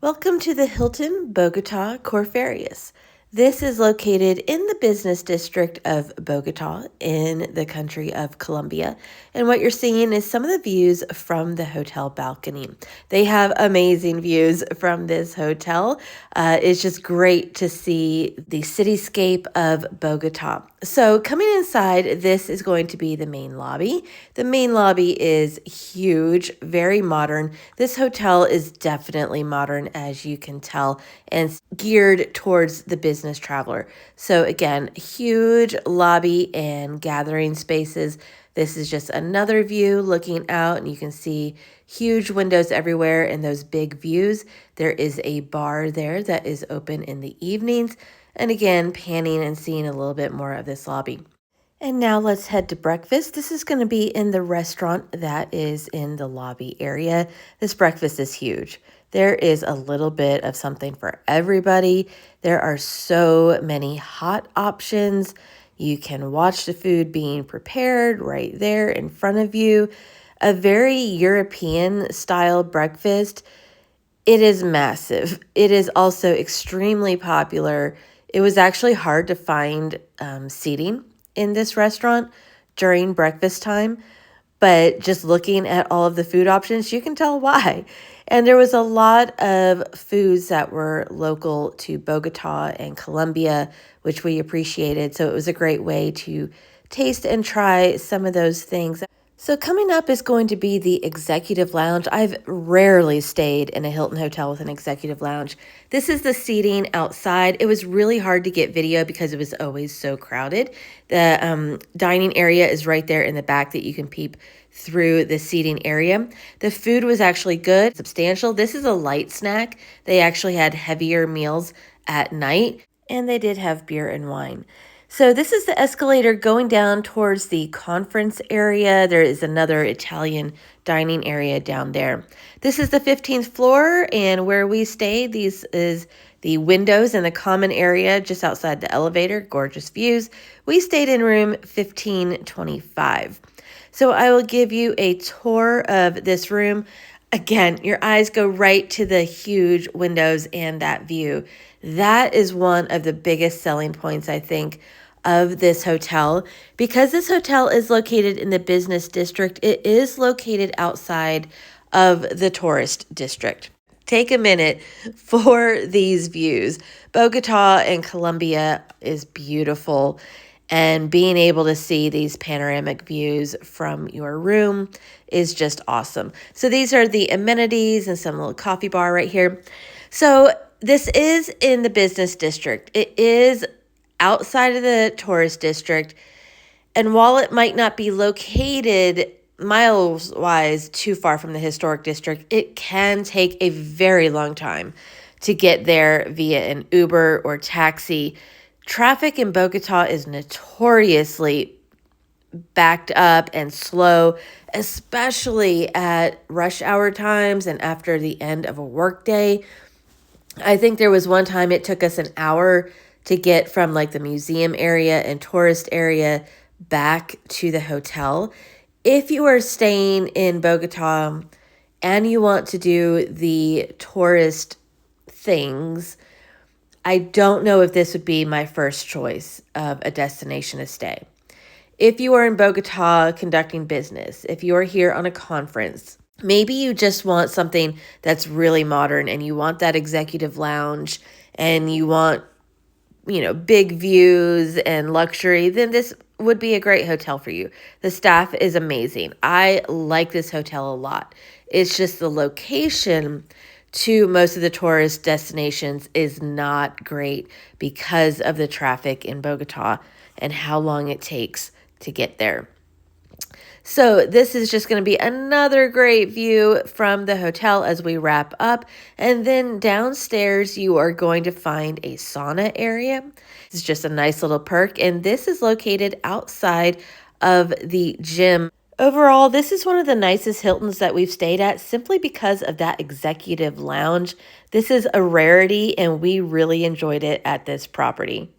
Welcome to the Hilton Bogota Corferias. This is located in the business district of Bogota in the country of Colombia. And what you're seeing is some of the views from the hotel balcony. They have amazing views from this hotel. It's just great to see the cityscape of Bogota. So coming inside, this is going to be the main lobby. The main lobby is huge, very modern. This hotel is definitely modern, as you can tell, and geared towards the business traveler. So again, huge lobby and gathering spaces. This is just another view looking out, and you can see huge windows everywhere and those big views. There is a bar there that is open in the evenings. And again, panning and seeing a little bit more of this lobby. And now let's head to breakfast. This is going to be in the restaurant that is in the lobby area. This breakfast is huge. There is a little bit of something for everybody. There are so many hot options. You can watch the food being prepared right there in front of you. A very European style breakfast. It is massive. It is also extremely popular. It was actually hard to find seating in this restaurant during breakfast time, but just looking at all of the food options, you can tell why. And there was a lot of foods that were local to Bogota and Colombia, which we appreciated. So it was a great way to taste and try some of those things. So coming up is going to be the executive lounge. I've rarely stayed in a Hilton hotel with an executive lounge. This is the seating outside. It was really hard to get video because it was always so crowded. The dining area is right there in the back that you can peep through the seating area. The food was actually good, substantial. This is a light snack. They actually had heavier meals at night, and they did have beer and wine. So this is the escalator going down towards the conference area. There is another Italian dining area down there. This is the 15th floor, and where we stayed, these is the windows in the common area just outside the elevator. Gorgeous views. We stayed in room 1525. So I will give you a tour of this room. Again, your eyes go right to the huge windows and that view. That is one of the biggest selling points, I think, of this hotel. Because this hotel is located in the business district, it is located outside of the tourist district. Take a minute for these views. Bogota and Colombia is beautiful, and being able to see these panoramic views from your room is just awesome. So these are the amenities and some little coffee bar right here. So this is in the business district. It is outside of the tourist district. And while it might not be located miles-wise too far from the historic district, it can take a very long time to get there via an Uber or taxi. Traffic in Bogota is notoriously backed up and slow, especially at rush hour times and after the end of a workday. I think there was one time it took us an hour to get from like the museum area and tourist area back to the hotel. If you are staying in Bogota and you want to do the tourist things, I don't know if this would be my first choice of a destination to stay. If you are in Bogota conducting business, if you are here on a conference, maybe you just want something that's really modern and you want that executive lounge and you want, big views and luxury, then this would be a great hotel for you. The staff is amazing. I like this hotel a lot. It's just the location to most of the tourist destinations is not great because of the traffic in Bogota and how long it takes to get there. So this is just going to be another great view from the hotel as we wrap up. And then downstairs, you are going to find a sauna area. It's just a nice little perk. And this is located outside of the gym. Overall, this is one of the nicest Hiltons that we've stayed at simply because of that executive lounge. This is a rarity, and we really enjoyed it at this property.